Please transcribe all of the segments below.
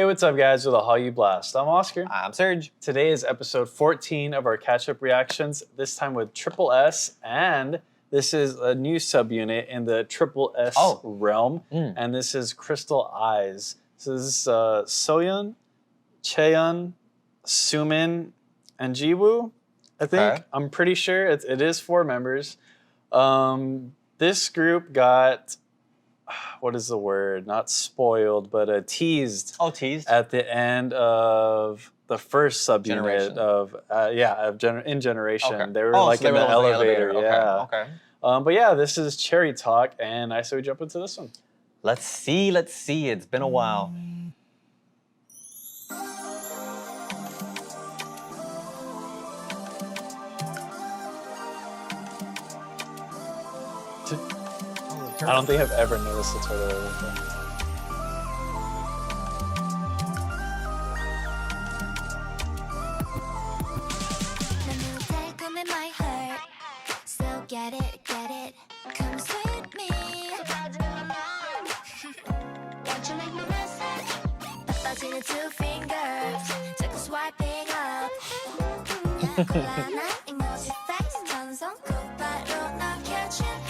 Hey, what's up, guys? With a Hallyu Blast. I'm Oscar. I'm Serg. Today is episode 14 of our catch-up reactions, this time with tripleS, and this is a new subunit in the tripleS realm, and this is Crystal Eyes. So this is Soyeon, Chaeyeon, Sumin, and Jiwoo, I think. Okay. I'm pretty sure it is 4 members. This group got... what is the word? Not spoiled, but teased. Oh, teased? At the end of the first subunit of in Generation. Okay. They were like in the elevator. Yeah. Okay. But yeah, this is Cherry Talk, and I say we jump into this one. Let's see. It's been a while. I don't think I've ever noticed the turtle before. Get it, come sweet me. Won't you make me message? 빠지는 2 fingers, 자꾸 swiping up. emoji face, 전송 곧바로 널 catch it.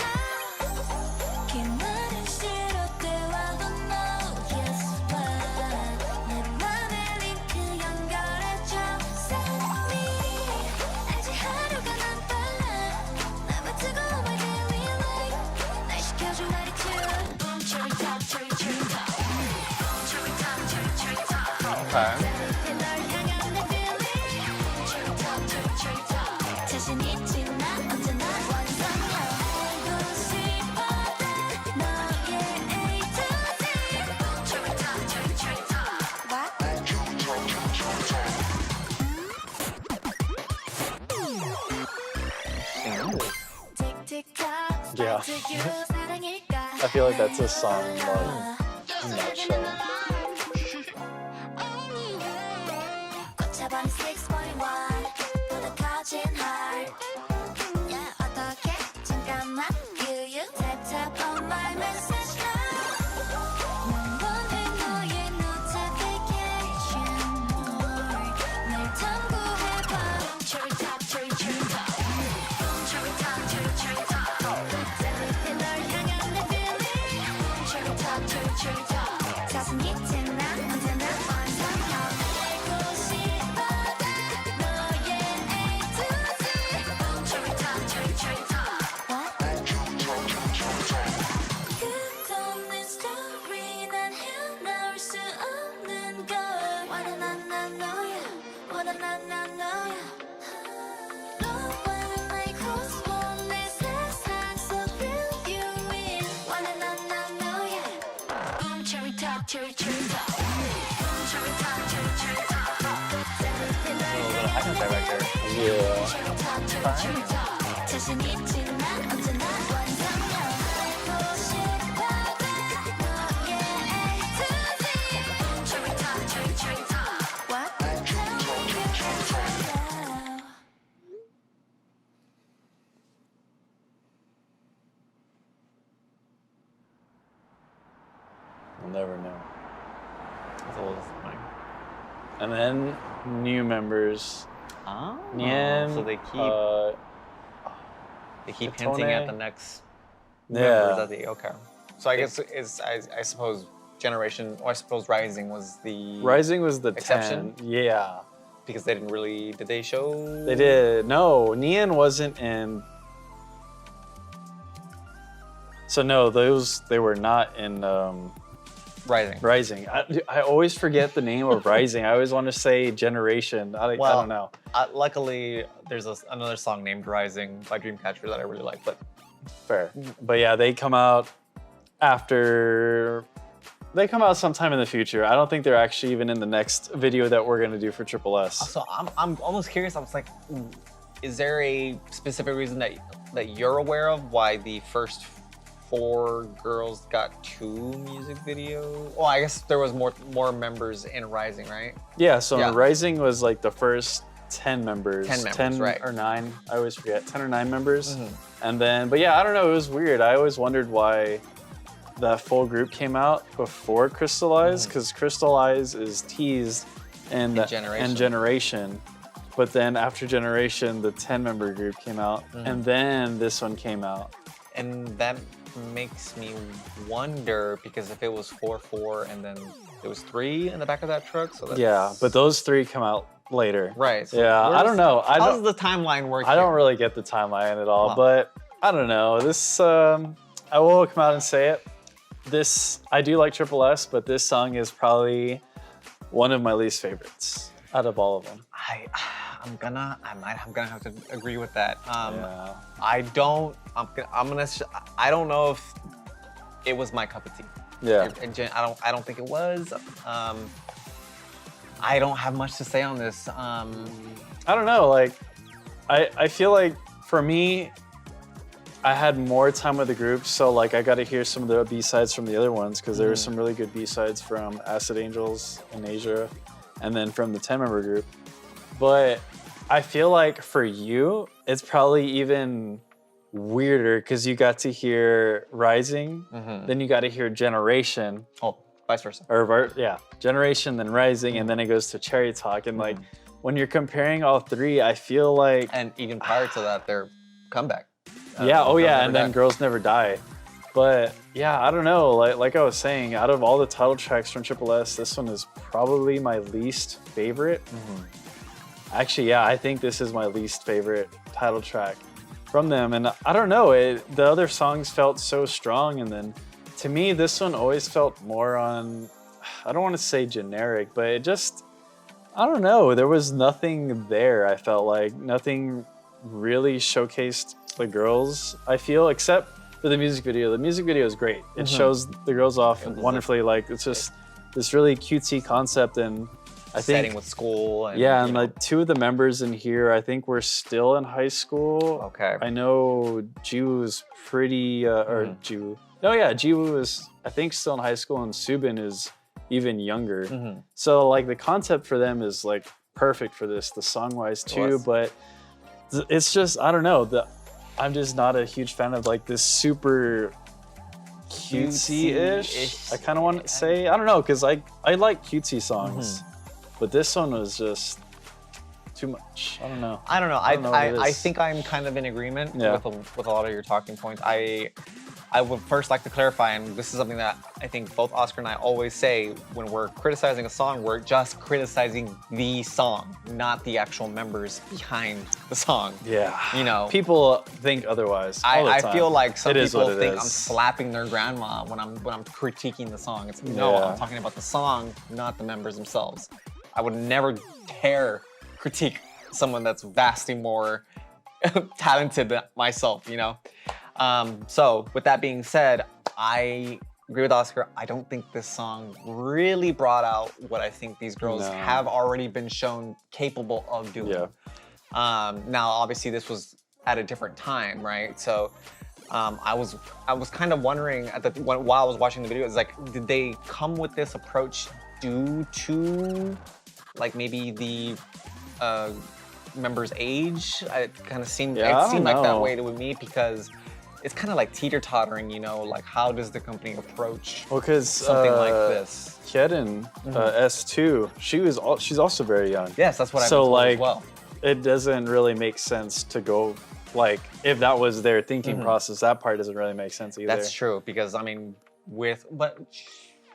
기분은 싫어대와도 no, guess what? 내 맘에 링크 연결해줘. Send me. 알지 하루가 난 빨라. 나만 뜨거워 my daily life. 날 시켜줘 attitude. Boom, cherry top, cherry top. Boom, cherry top, cherry top. Okay. 널 향한 내 feeling. Cherry top, cherry top. 자신 있지 나 언제나 완성형. 알고 싶어 너의 A to Z. Boom, cherry top, cherry top. What? Yeah. I feel like that's a song like in that show. Cherry top. A little high right there. Yeah. We'll never know. That's a little disappointing. And then new members. Oh, Nien, so they keep hinting at the next members at the So I guess I suppose Generation, or I suppose Rising was the exception. 10. Yeah. Because they didn't really, did they show? They did. No, Nien wasn't in. So no, they were not in Rising. I always forget the name of Rising. I always want to say Generation. I don't know. Luckily, there's another song named Rising by Dreamcatcher that I really like, but... Fair. But yeah, they come out after... They come out sometime in the future. I don't think they're actually even in the next video that we're going to do for tripleS. So I'm almost curious. I was like, is there a specific reason that you're aware of why the first 4 girls got 2 music videos? Well, I guess there was more members in Rising, right? Yeah, so in Rising was like the first 10 members. 10 right. Or 9, I always forget, 10 or 9 members. And then, but yeah, I don't know, it was weird. I always wondered why that full group came out before crystallize, because crystallize is teased and generation. But then after generation, the 10-member group came out, and then this one came out. And that makes me wonder, because if it was 4-4 and then there was 3 in the back of that truck, so that's... Yeah, but those 3 come out later. Right. So yeah, I don't know. How does the timeline work? I don't really get the timeline at all, but I don't know. This, I will come out and say it. I do like tripleS, but this song is probably one of my least favorites out of all of them. I'm gonna have to agree with that. Yeah. I don't know if it was my cup of tea. Yeah. I don't think it was. I don't have much to say on this. I don't know. Like, I feel like for me, I had more time with the group, so like I got to hear some of the B-sides from the other ones, because there were some really good B-sides from Acid Angels in Asia, and then from the 10-member group. But I feel like for you, it's probably even weirder because you got to hear Rising, then you got to hear Generation. Oh, vice versa. Or yeah, Generation, then Rising, and then it goes to Cherry Talk. And like when you're comparing all 3, I feel like... And even prior to that, their comeback. Yeah, and then Girls Never Die. But yeah, I don't know. Like I was saying, out of all the title tracks from tripleS, this one is probably my least favorite. Actually, yeah, I think this is my least favorite title track from them. And I don't know, the other songs felt so strong. And then to me, this one always felt more on, I don't want to say generic, but it just, I don't know. There was nothing there, I felt like. Nothing really showcased the girls, I feel, except for the music video. The music video is great. It shows the girls off wonderfully. Like, it's just this really cutesy concept, and I think setting with school. And, yeah, and like 2 of the members in here, I think we're still in high school. Okay. I know Jiwoo is pretty, or Jiwoo. Oh yeah, Jiwoo is, I think, still in high school, and Subin is even younger. So like the concept for them is like perfect for this, the song-wise too, but it's just, I don't know, I'm just not a huge fan of like this super cutesy-ish. I kind of want to say, I don't know, because I like cutesy songs, but this one was just too much. I don't know. I think I'm kind of in agreement with a lot of your talking points. I would first like to clarify, and this is something that I think both Oscar and I always say when we're criticizing a song, we're just criticizing the song, not the actual members behind the song. Yeah. You know, people think otherwise. I feel like some people think I'm slapping their grandma when I'm critiquing the song. It's no, I'm talking about the song, not the members themselves. I would never dare critique someone that's vastly more talented than myself, you know? So with that being said, I agree with Oscar. I don't think this song really brought out what I think these girls have already been shown capable of doing. Now, obviously this was at a different time, right? So I was kind of wondering while I was watching the video, it's like, did they come with this approach due to like maybe the member's age? It kind of seemed like that way to me, because it's kind of like teeter-tottering, you know, like how does the company approach something like this? Hyedin, S2, she's also very young. Yes, that's what I so meant like, as well. It doesn't really make sense to go, like, if that was their thinking process, that part doesn't really make sense either. That's true, because I mean,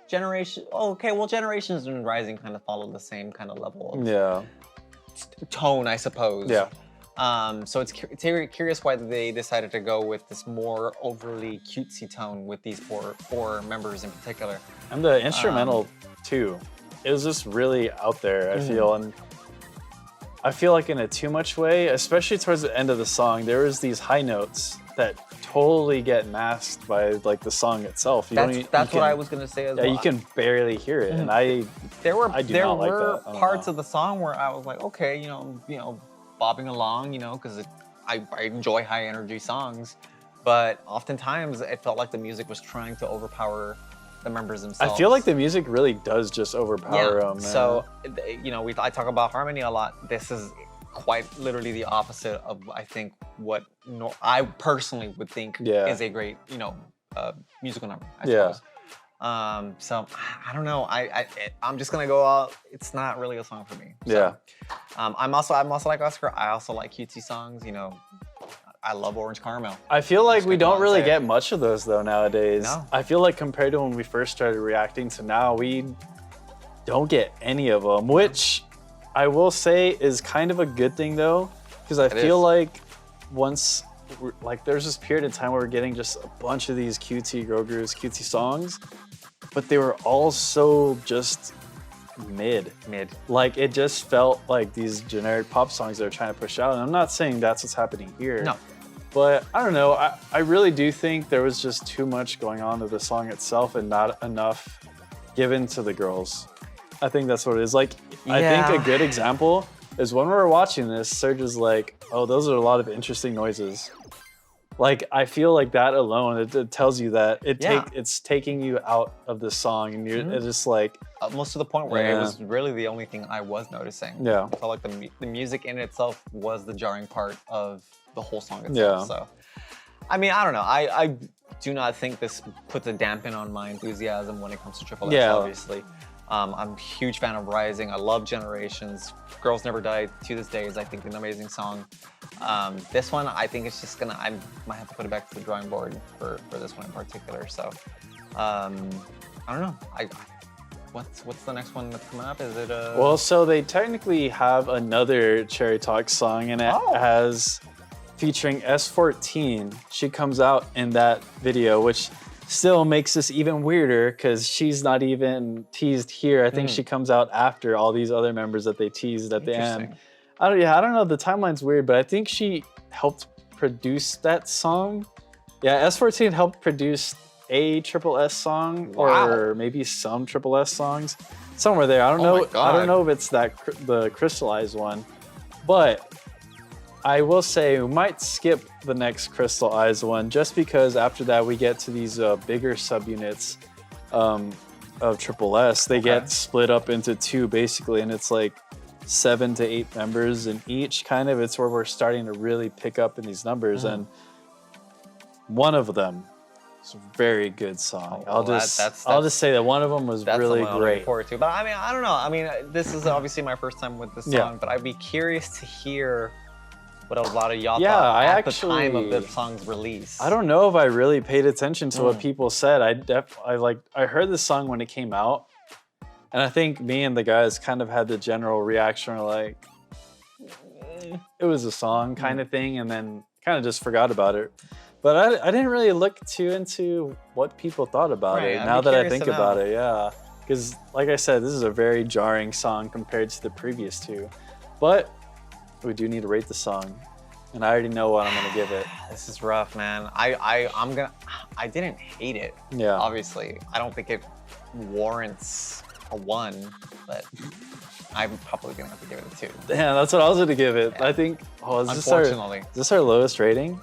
Generations and Rising kind of follow the same kind of level of tone, I suppose. Yeah. So it's curious why they decided to go with this more overly cutesy tone with these four members in particular. And the instrumental too. It was just really out there, I feel. And I feel like in a too much way, especially towards the end of the song, there was these high notes that totally get masked by like the song itself. That's what I was gonna say as well. Yeah, you can barely hear it, and there were like parts of the song where I was like, okay, you know, bobbing along, you know, because I enjoy high energy songs, but oftentimes it felt like the music was trying to overpower the members themselves. I feel like the music really does just overpower them. So, you know, I talk about harmony a lot. This is quite literally the opposite of, I think, what I personally would think is a great, you know, musical number, I Yeah. suppose. So I don't know. I'm just gonna go out. It's not really a song for me. So, Yeah. I'm also like Oscar. I also like cutesy songs. You know, I love Orange Caramel. I feel like we gonna go don't and really say get much of those though nowadays. No. I feel like compared to when we first started reacting to now, we don't get any of them, which I will say is kind of a good thing though, because I feel is. like once, like there's this period of time where we're getting just a bunch of these cutesy girl groups, cutesy songs, but they were all so just mid. Like it just felt like these generic pop songs they're trying to push out. And I'm not saying that's what's happening here. No. But I don't know. I really do think there was just too much going on to the song itself and not enough given to the girls. I think that's what it is. Like, I think a good example is when we were watching this, Serg is like, oh, those are a lot of interesting noises. Like, I feel like that alone, it tells you that it's taking you out of the song and you're it's just like... Almost to the point where it was really the only thing I was noticing. Yeah. I felt like the music in itself was the jarring part of the whole song itself. Yeah. So, I mean, I don't know. I do not think this puts a dampen on my enthusiasm when it comes to tripleS, obviously. I'm a huge fan of Rising. I love Generations. Girls Never Die to this day is, I think, an amazing song. This one, I think it's just gonna, I might have to put it back to the drawing board for this one in particular. So, I don't know. What's the next one that's coming up? Is it a... Well, so they technically have another Cherry Talk song and it has featuring S14. She comes out in that video, which still makes this even weirder because she's not even teased here. I think she comes out after all these other members that they teased at the end. I don't know, the timeline's weird, but I think she helped produce that song. Yeah, S14 helped produce a tripleS song or maybe some tripleS songs. Somewhere there. I don't know. I don't know if it's the crystallized one, but I will say we might skip the next crystallized one just because after that we get to these bigger subunits of tripleS. They get split up into two basically, and it's like 7 to 8 members in each kind of. It's where we're starting to really pick up in these numbers, and one of them is a very good song. I'll just say that one of them was really great. Forward to. But I mean, I don't know. I mean, this is obviously my first time with this song, but I'd be curious to hear what a lot of y'all thought at the time of the song's release. I don't know if I really paid attention to what people said. I heard the song when it came out, and I think me and the guys kind of had the general reaction like, it was a song kind of thing, and then kind of just forgot about it. But I didn't really look too into what people thought about it now that I think about it, Because like I said, this is a very jarring song compared to the previous two. But we do need to rate the song, and I already know what I'm gonna give it. This is rough, man. I didn't hate it. Yeah. Obviously, I don't think it warrants a 1, but I'm probably gonna have to give it a 2. Damn, that's what I was gonna give it. I think. Oh, is this our lowest rating?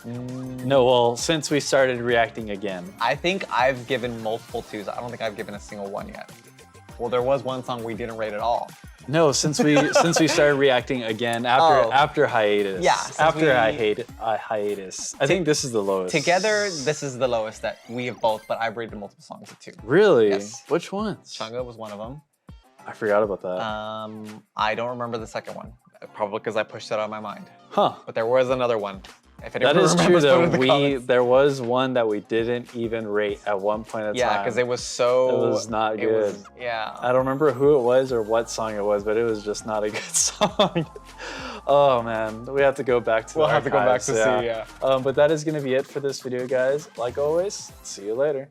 No. Well, since we started reacting again. I think I've given multiple 2s. I don't think I've given a single 1 yet. Well, there was one song we didn't rate at all. No, since we started reacting again after hiatus. Yeah. After hiatus. I think this is the lowest. Together, this is the lowest that we have both, but I've rated multiple songs at 2. Really? Yes. Which ones? Chunga was one of them. I forgot about that. I don't remember the second one, probably because I pushed it out of my mind. Huh. But there was another one. If that is true though. There was one that we didn't even rate at one point in time. Yeah, because it was so... It was not good. I don't remember who it was or what song it was, but it was just not a good song. Oh man, we have to go back to the archives. We'll have to go back to see, But that is gonna be it for this video, guys. Like always, see you later.